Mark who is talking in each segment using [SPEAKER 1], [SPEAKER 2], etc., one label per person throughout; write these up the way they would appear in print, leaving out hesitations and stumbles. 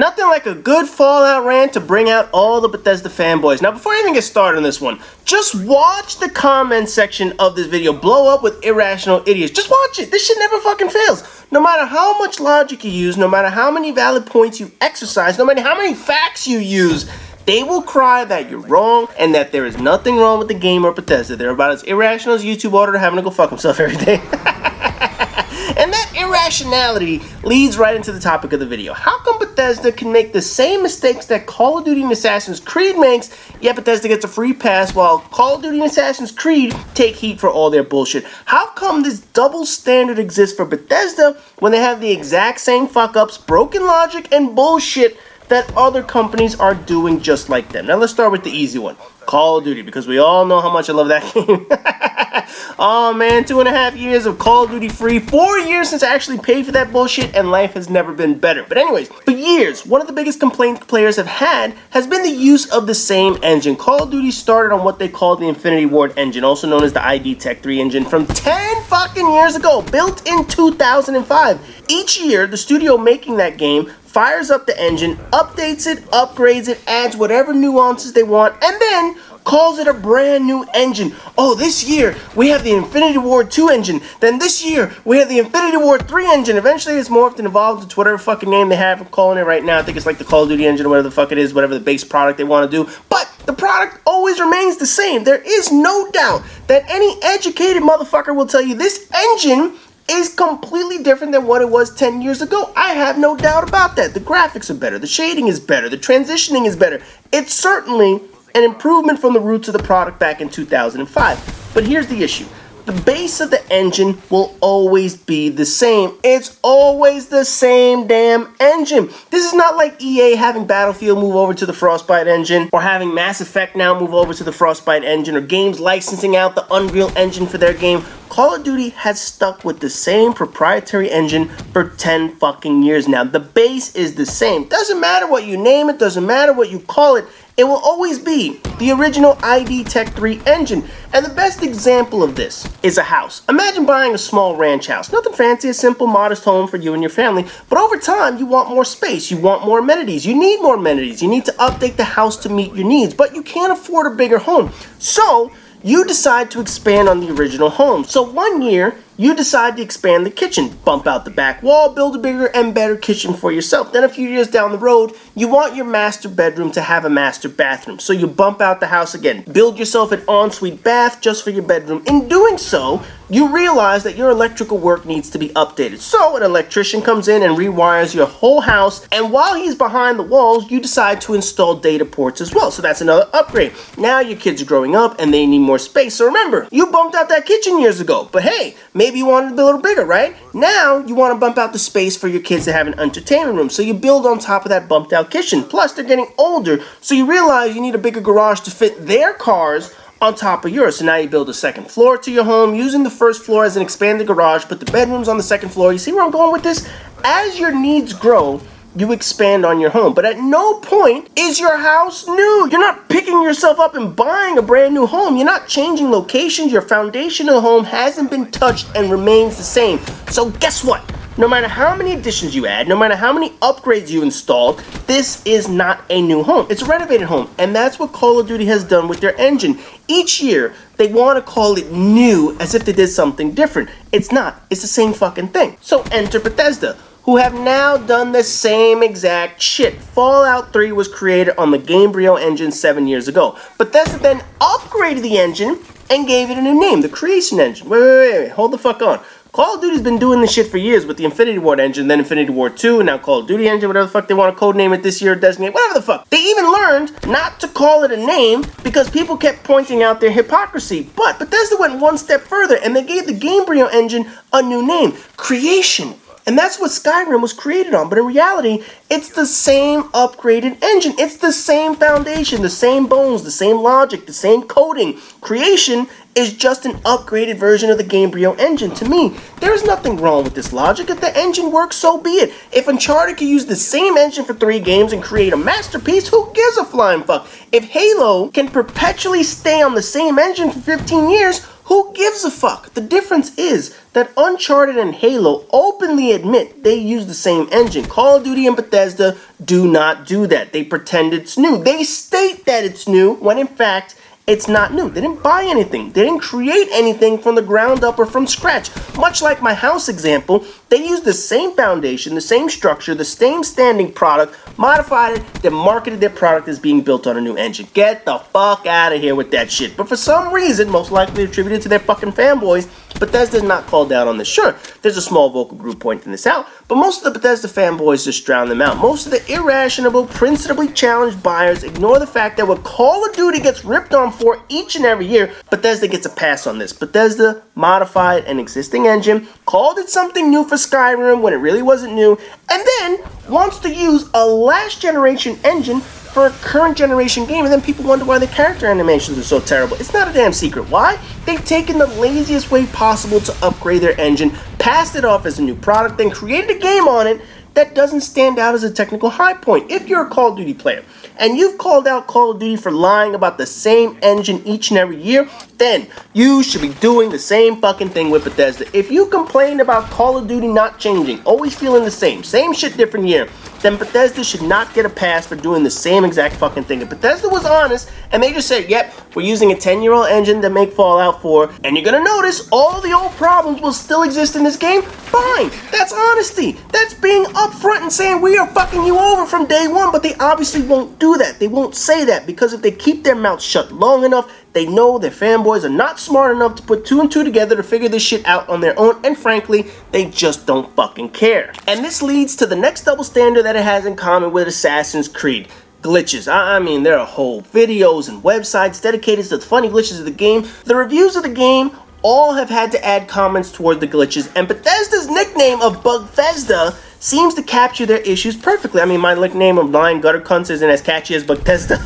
[SPEAKER 1] Nothing like a good Fallout rant to bring out all the Bethesda fanboys. Now, before I even get started on this one, just watch the comment section of this video blow up with irrational idiots. Just watch it. This shit never fucking fails. No matter how much logic you use, no matter how many valid points you exercise, no matter how many facts you use, they will cry that you're wrong and that there is nothing wrong with the game or Bethesda. They're about as irrational as YouTube auditor having to go fuck himself every day. And that irrationality leads right into the topic of the video. How come Bethesda can make the same mistakes that Call of Duty and Assassin's Creed makes, yet Bethesda gets a free pass while Call of Duty and Assassin's Creed take heat for all their bullshit? How come this double standard exists for Bethesda when they have the exact same fuck-ups, broken logic, and bullshit that other companies are doing just like them? Now let's start with the easy one. Call of Duty, because we all know how much I love that game. Oh man, 2.5 years of Call of Duty free, 4 years since I actually paid for that bullshit, and life has never been better. But anyways, for years, one of the biggest complaints players have had has been the use of the same engine. Call of Duty started on what they call the Infinity Ward engine, also known as the ID Tech 3 engine, from 10 fucking years ago, built in 2005. Each year, the studio making that game fires up the engine, updates it, upgrades it, adds whatever nuances they want, and then calls it a brand new engine. Oh, this year we have the Infinity Ward 2 engine. Then this year we have the Infinity Ward 3 engine. Eventually it's morphed and evolved into whatever fucking name they have. I'm calling it right now. I think it's like the Call of Duty engine or whatever the fuck it is, whatever the base product they want to do. But the product always remains the same. There is no doubt that any educated motherfucker will tell you this engine is completely different than what it was 10 years ago. I have no doubt about that. The graphics are better. The shading is better. The transitioning is better. It's certainly an improvement from the roots of the product back in 2005. But here's the issue. The base of the engine will always be the same. It's always the same damn engine. This is not like EA having Battlefield move over to the Frostbite engine, or having Mass Effect now move over to the Frostbite engine, or games licensing out the Unreal Engine for their game. Call of Duty has stuck with the same proprietary engine for 10 fucking years now. The base is the same. Doesn't matter what you name it, doesn't matter what you call it, it will always be the original ID Tech 3 engine. And the best example of this is a house. Imagine buying a small ranch house. Nothing fancy, a simple, modest home for you and your family. But over time, you want more space. You want more amenities. You need more amenities. You need to update the house to meet your needs. But you can't afford a bigger home. So you decide to expand on the original home. So one year, you decide to expand the kitchen, bump out the back wall, build a bigger and better kitchen for yourself. Then a few years down the road, you want your master bedroom to have a master bathroom. So you bump out the house again, build yourself an ensuite bath just for your bedroom. In doing so, you realize that your electrical work needs to be updated. So an electrician comes in and rewires your whole house, and while he's behind the walls, you decide to install data ports as well. So that's another upgrade. Now your kids are growing up and they need more space. So remember, you bumped out that kitchen years ago, but hey, maybe you wanted to be a little bigger, right? Now you want to bump out the space for your kids to have an entertainment room. So you build on top of that bumped out kitchen. Plus they're getting older, so you realize you need a bigger garage to fit their cars on top of yours. So now you build a second floor to your home, using the first floor as an expanded garage, put the bedrooms on the second floor. You see where I'm going with this? As your needs grow, you expand on your home. But at no point is your house new. You're not picking yourself up and buying a brand new home. You're not changing locations. Your foundation of the home hasn't been touched and remains the same. So guess what? No matter how many additions you add, no matter how many upgrades you install, this is not a new home. It's a renovated home. And that's what Call of Duty has done with their engine. Each year, they want to call it new as if they did something different. It's not. It's the same fucking thing. So enter Bethesda, who have now done the same exact shit. Fallout 3 was created on the Gamebryo engine 7 years ago. Bethesda then upgraded the engine and gave it a new name, the Creation Engine. Wait, hold the fuck on. Call of Duty's been doing this shit for years with the Infinity Ward engine, then Infinity Ward 2, and now Call of Duty engine, whatever the fuck they want to codename it this year, designate, whatever the fuck. They even learned not to call it a name because people kept pointing out their hypocrisy. But Bethesda went one step further and they gave the Gamebryo engine a new name, Creation. And that's what Skyrim was created on. But in reality, it's the same upgraded engine. It's the same foundation, the same bones, the same logic, the same coding. Creation is just an upgraded version of the Gamebryo engine. To me, there's nothing wrong with this logic. If the engine works, so be it. If Uncharted could use the same engine for 3 games and create a masterpiece, who gives a flying fuck? If Halo can perpetually stay on the same engine for 15 years, who gives a fuck? The difference is that Uncharted and Halo openly admit they use the same engine. Call of Duty and Bethesda do not do that. They pretend it's new. They state that it's new when in fact it's not new. They didn't buy anything. They didn't create anything from the ground up or from scratch. Much like my house example, they used the same foundation, the same structure, the same standing product, modified it, then marketed their product as being built on a new engine. Get the fuck out of here with that shit. But for some reason, most likely attributed to their fucking fanboys, Bethesda's not called out on this. Sure, there's a small vocal group pointing this out, but most of the Bethesda fanboys just drown them out. Most of the irrational, principally challenged buyers ignore the fact that what Call of Duty gets ripped on for each and every year, Bethesda gets a pass on this. Bethesda modified an existing engine, called it something new for Skyrim when it really wasn't new, and then wants to use a last generation engine for a current generation game, and then people wonder why the character animations are so terrible. It's not a damn secret. Why? They've taken the laziest way possible to upgrade their engine, passed it off as a new product, then created a game on it that doesn't stand out as a technical high point. If you're a Call of Duty player, and you've called out Call of Duty for lying about the same engine each and every year, then you should be doing the same fucking thing with Bethesda. If you complain about Call of Duty not changing, always feeling the same shit different year, then Bethesda should not get a pass for doing the same exact fucking thing. If Bethesda was honest and they just said, yep, we're using a 10-year-old engine to make Fallout 4, and you're gonna notice all the old problems will still exist in this game, fine. That's honesty. That's being upfront and saying we are fucking you over from day one, but they obviously won't do that. They won't say that because if they keep their mouths shut long enough, they know their fanboys are not smart enough to put two and two together to figure this shit out on their own, and frankly, they just don't fucking care. And this leads to the next double standard that it has in common with Assassin's Creed. Glitches. I mean, there are whole videos and websites dedicated to the funny glitches of the game. The reviews of the game all have had to add comments toward the glitches, and Bethesda's nickname of Bethesda seems to capture their issues perfectly. I mean, my nickname of Blind Gutter Cunts isn't as catchy as Bethesda.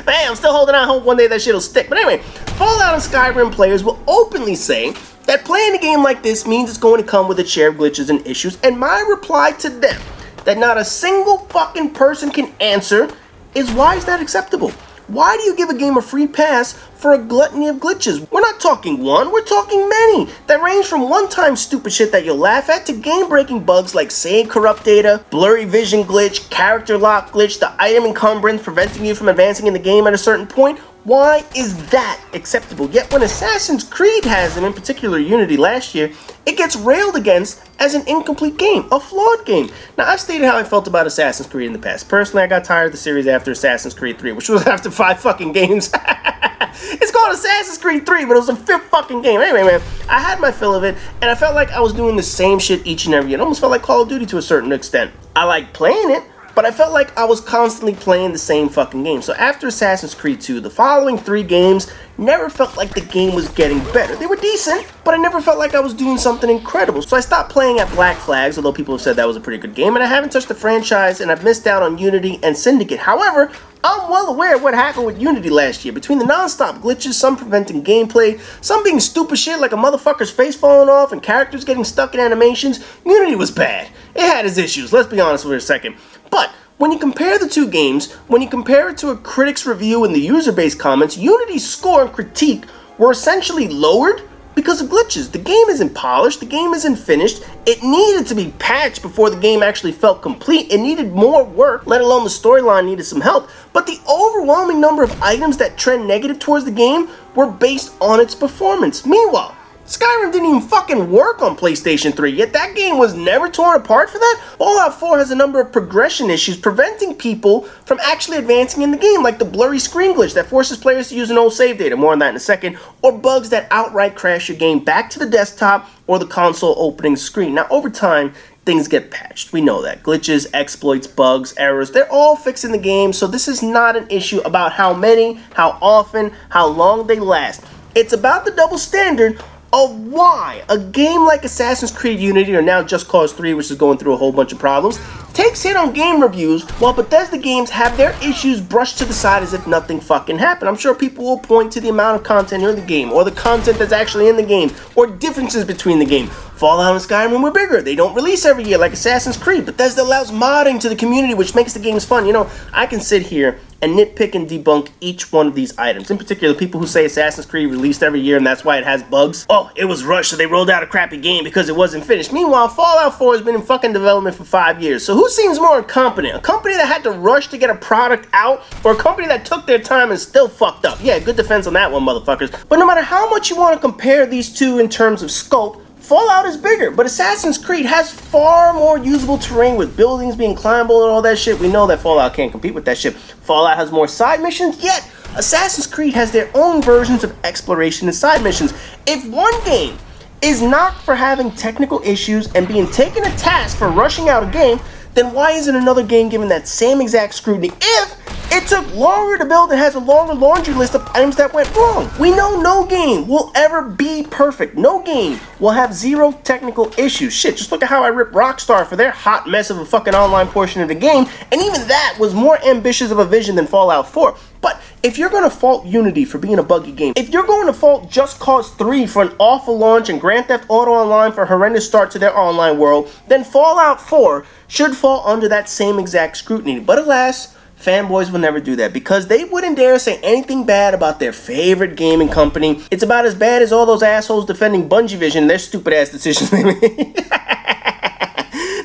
[SPEAKER 1] But hey, I'm still holding out hope one day that shit'll stick. But anyway, Fallout and Skyrim players will openly say that playing a game like this means it's going to come with a share of glitches and issues, and my reply to them that not a single fucking person can answer is, why is that acceptable? Why do you give a game a free pass for a gluttony of glitches? We're not talking one, we're talking many that range from one-time stupid shit that you'll laugh at to game-breaking bugs like save corrupt data, blurry vision glitch, character lock glitch, the item encumbrance preventing you from advancing in the game at a certain point. Why is that acceptable? Yet when Assassin's Creed has them, in particular Unity last year, it gets railed against as an incomplete game, a flawed game. Now, I've stated how I felt about Assassin's Creed in the past. Personally, I got tired of the series after Assassin's Creed 3, which was after 5 fucking games. It's called Assassin's Creed 3, but it was the 5th fucking game. Anyway, man, I had my fill of it, and I felt like I was doing the same shit each and every year. It almost felt like Call of Duty to a certain extent. I liked playing it, but I felt like I was constantly playing the same fucking game. So after Assassin's Creed 2, the following 3 games never felt like the game was getting better. They were decent, but I never felt like I was doing something incredible. So I stopped playing at Black Flags, although people have said that was a pretty good game, and I haven't touched the franchise, and I've missed out on Unity and Syndicate. However, I'm well aware of what happened with Unity last year. Between the non-stop glitches, some preventing gameplay, some being stupid shit like a motherfucker's face falling off and characters getting stuck in animations, Unity was bad. It had its issues, let's be honest for a second. But when you compare the two games, when you compare it to a critic's review and the user-based comments, Unity's score and critique were essentially lowered because of glitches. The game isn't polished, the game isn't finished, it needed to be patched before the game actually felt complete, it needed more work, let alone the storyline needed some help, but the overwhelming number of items that trend negative towards the game were based on its performance. Meanwhile, Skyrim didn't even fucking work on PlayStation 3, yet that game was never torn apart for that. Fallout 4 has a number of progression issues preventing people from actually advancing in the game, like the blurry screen glitch that forces players to use an old save data, more on that in a second, or bugs that outright crash your game back to the desktop or the console opening screen. Now, over time, things get patched. We know that. Glitches, exploits, bugs, errors, they're all fixed in the game, so this is not an issue about how many, how often, how long they last. It's about the double standard of why a game like Assassin's Creed Unity, or now Just Cause 3, which is going through a whole bunch of problems, takes hit on game reviews while Bethesda games have their issues brushed to the side as if nothing fucking happened. I'm sure people will point to the amount of content in the game, or the content that's actually in the game, or differences between the game. Fallout and Skyrim were bigger. They don't release every year like Assassin's Creed. Bethesda allows modding to the community, which makes the games fun. You know, I can sit here and nitpick and debunk each one of these items. In particular, people who say Assassin's Creed released every year and that's why it has bugs. Oh, it was rushed, so they rolled out a crappy game because it wasn't finished. Meanwhile, Fallout 4 has been in fucking development for 5 years. So who seems more incompetent? A company that had to rush to get a product out, or a company that took their time and still fucked up? Yeah, good defense on that one, motherfuckers. But no matter how much you want to compare these two in terms of scope, Fallout is bigger, but Assassin's Creed has far more usable terrain with buildings being climbable and all that shit. We know that Fallout can't compete with that shit. Fallout has more side missions, yet Assassin's Creed has their own versions of exploration and side missions. If one game is knocked for having technical issues and being taken to task for rushing out a game, then why isn't another game given that same exact scrutiny if it took longer to build and has a longer laundry list of items that went wrong? We know no game will ever be perfect. No game will have zero technical issues. Shit, just look at how I ripped Rockstar for their hot mess of a fucking online portion of the game, and even that was more ambitious of a vision than Fallout 4. But if you're going to fault Unity for being a buggy game, if you're going to fault Just Cause 3 for an awful launch and Grand Theft Auto Online for a horrendous start to their online world, then Fallout 4 should fall under that same exact scrutiny. But alas, fanboys will never do that because they wouldn't dare say anything bad about their favorite gaming company. It's about as bad as all those assholes defending Bungie and their stupid ass decisions they made.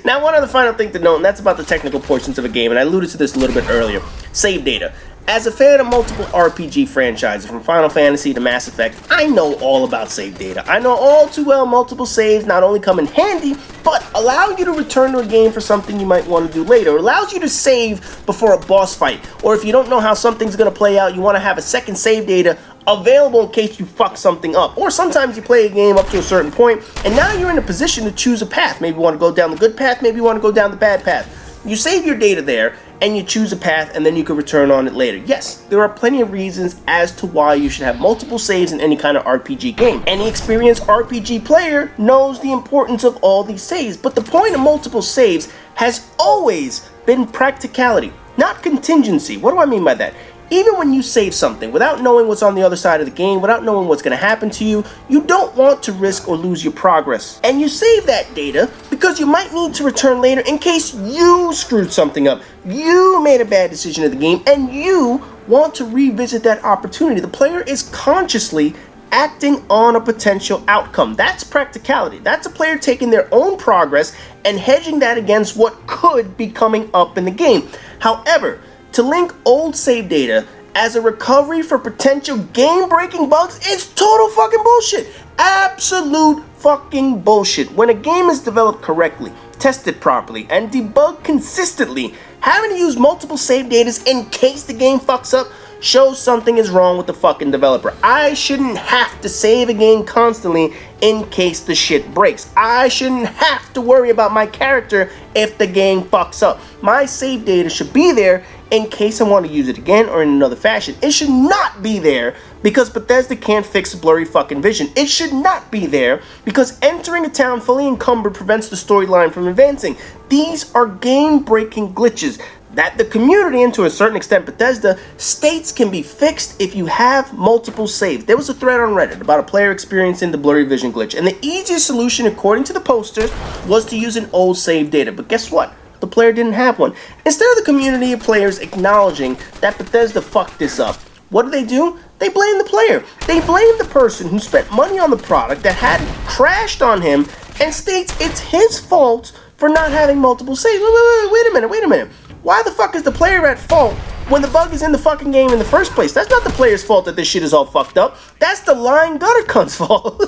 [SPEAKER 1] Now, one other final thing to note, and that's about the technical portions of a game, and I alluded to this a little bit earlier. Save data. As a fan of multiple RPG franchises, from Final Fantasy to Mass Effect, I know all about save data. I know all too well multiple saves not only come in handy, but allow you to return to a game for something you might want to do later. It allows you to save before a boss fight, or if you don't know how something's going to play out, you want to have a second save data available in case you fuck something up. Or sometimes you play a game up to a certain point, and now you're in a position to choose a path. Maybe you want to go down the good path, maybe you want to go down the bad path. You save your data there, and you choose a path, and then you can return on it later. Yes, there are plenty of reasons as to why you should have multiple saves in any kind of RPG game. Any experienced RPG player knows the importance of all these saves, but the point of multiple saves has always been practicality, not contingency. What do I mean by that? Even when you save something, without knowing what's on the other side of the game, without knowing what's going to happen to you, you don't want to risk or lose your progress. And you save that data because you might need to return later in case you screwed something up, you made a bad decision in the game, and you want to revisit that opportunity. The player is consciously acting on a potential outcome. That's practicality. That's a player taking their own progress and hedging that against what could be coming up in the game. However, to link old save data as a recovery for potential game-breaking bugs is total fucking bullshit. Absolute fucking bullshit. When a game is developed correctly, tested properly, and debugged consistently, having to use multiple save datas in case the game fucks up shows something is wrong with the fucking developer. I shouldn't have to save a game constantly in case the shit breaks. I shouldn't have to worry about my character if the game fucks up. My save data should be there in case I want to use it again or in another fashion. It should not be there because Bethesda can't fix a blurry fucking vision. It should not be there because entering a town fully encumbered prevents the storyline from advancing. These are game-breaking glitches that the community, and to a certain extent Bethesda, states can be fixed if you have multiple saves. There was a thread on Reddit about a player experiencing the blurry vision glitch, and the easiest solution, according to the posters, was to use an old save data. But guess what? The player didn't have one. Instead of the community of players acknowledging that Bethesda fucked this up, what do? They blame the player. They blame the person who spent money on the product that had crashed on him and states it's his fault for not having multiple saves. Wait a minute. Why the fuck is the player at fault when the bug is in the fucking game in the first place? That's not the player's fault that this shit is all fucked up. That's the lying gutter cunt's fault.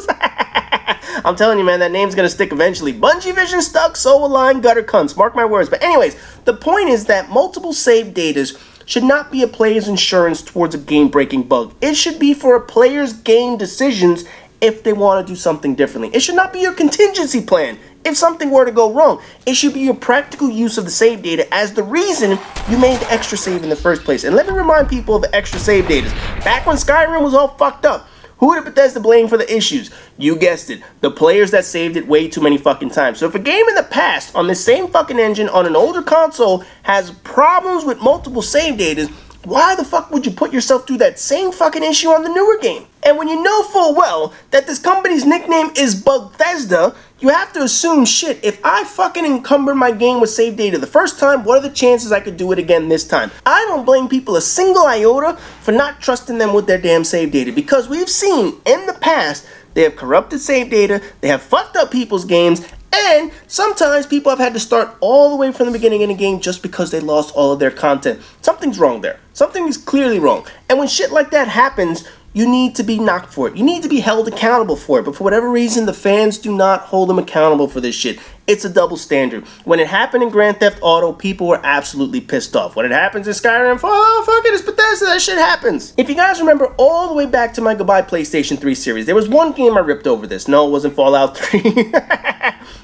[SPEAKER 1] I'm telling you, man, that name's gonna stick eventually. Bungie Vision stuck, so will lying gutter cunts. Mark my words. But anyways, the point is that multiple save datas should not be a player's insurance towards a game-breaking bug. It should be for a player's game decisions if they want to do something differently. It should not be your contingency plan if something were to go wrong. It should be your practical use of the save data as the reason you made the extra save in the first place. And let me remind people of the extra save datas. Back when Skyrim was all fucked up, who did Bethesda blame for the issues? You guessed it, the players that saved it way too many fucking times. So if a game in the past on the same fucking engine on an older console has problems with multiple save datas, why the fuck would you put yourself through that same fucking issue on the newer game? And when you know full well that this company's nickname is Bethesda, You have to assume, shit, if I fucking encumbered my game with save data the first time, what are the chances I could do it again this time? I don't blame people a single iota for not trusting them with their damn save data, because we've seen in the past they have corrupted save data, they have fucked up people's games, and sometimes people have had to start all the way from the beginning in a game just because they lost all of their content. Something's wrong there. Something is clearly wrong. And when shit like that happens, you need to be knocked for it. You need to be held accountable for it. But for whatever reason, the fans do not hold them accountable for this shit. It's a double standard. When it happened in Grand Theft Auto, people were absolutely pissed off. When it happens in Skyrim, oh, fuck it, it's Bethesda, that shit happens. If you guys remember all the way back to my Goodbye PlayStation 3 series, there was one game I ripped over this. No, it wasn't Fallout 3.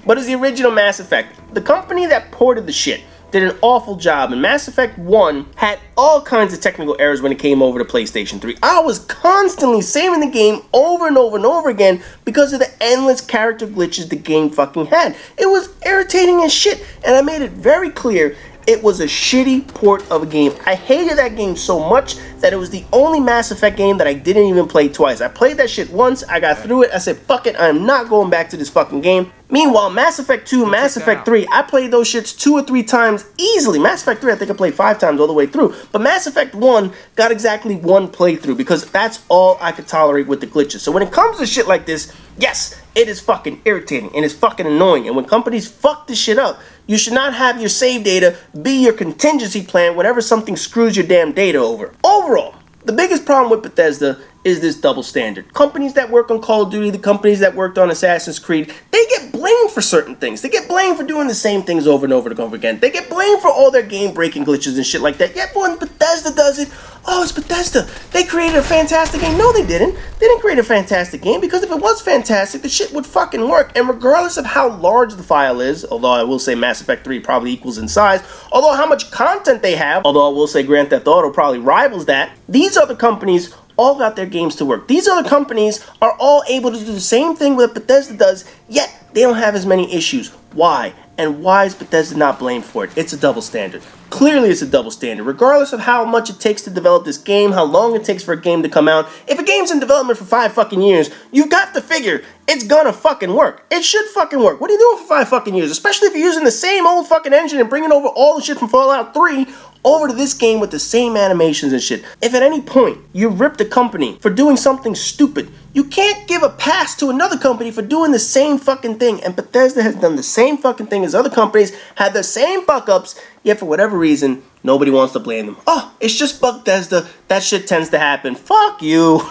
[SPEAKER 1] But it's the original Mass Effect. The company that ported the shit did an awful job, and Mass Effect 1 had all kinds of technical errors when it came over to PlayStation 3. I was constantly saving the game over and over and over again because of the endless character glitches the game fucking had. It was irritating as shit, and I made it very clear it was a shitty port of a game. I hated that game so much that it was the only Mass Effect game that I didn't even play twice. I played that shit once, I got through it, I said, fuck it, I'm not going back to this fucking game. Meanwhile, Mass Effect 2, Mass Effect 3, I played those shits 2 or 3 times easily. Mass Effect 3, I think I played 5 times all the way through. But Mass Effect 1 got exactly 1 playthrough because that's all I could tolerate with the glitches. So when it comes to shit like this, yes, it is fucking irritating and it's fucking annoying. And when companies fuck this shit up, you should not have your save data be your contingency plan whenever something screws your damn data over. Overall, the biggest problem with Bethesda is this double standard. Companies that work on Call of Duty, the companies that worked on Assassin's Creed, they get blamed for certain things. They get blamed for doing the same things over and over and over again. They get blamed for all their game-breaking glitches and shit like that. Yet when Bethesda does it, oh, it's Bethesda. They created a fantastic game. No, they didn't. They didn't create a fantastic game because if it was fantastic, the shit would fucking work. And regardless of how large the file is, although I will say Mass Effect 3 probably equals in size, although how much content they have, although I will say Grand Theft Auto probably rivals that, these other companies all got their games to work. These other companies are all able to do the same thing that Bethesda does, yet they don't have as many issues. Why? And why is Bethesda not blamed for it? It's a double standard. Clearly it's a double standard. Regardless of how much it takes to develop this game, how long it takes for a game to come out, if a game's in development for 5 fucking years, you've got to figure it's gonna fucking work. It should fucking work. What are you doing for 5 fucking years? Especially if you're using the same old fucking engine and bringing over all the shit from Fallout 3 over to this game with the same animations and shit. If at any point you rip the company for doing something stupid, you can't give a pass to another company for doing the same fucking thing. And Bethesda has done the same fucking thing as other companies, had the same fuck-ups, yet for whatever reason, nobody wants to blame them. Oh, it's just Bethesda. That shit tends to happen. Fuck you.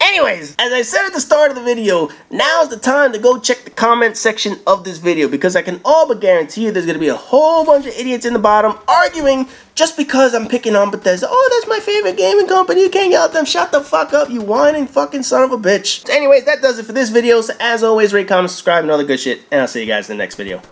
[SPEAKER 1] Anyways, as I said at the start of the video, now's the time to go check the comment section of this video because I can all but guarantee you there's going to be a whole bunch of idiots in the bottom arguing just because I'm picking on Bethesda. Oh, that's my favorite gaming company. You can't yell at them. Shut the fuck up, you whining fucking son of a bitch. So anyways, that does it for this video. So as always, rate, comment, subscribe, and all the good shit. And I'll see you guys in the next video.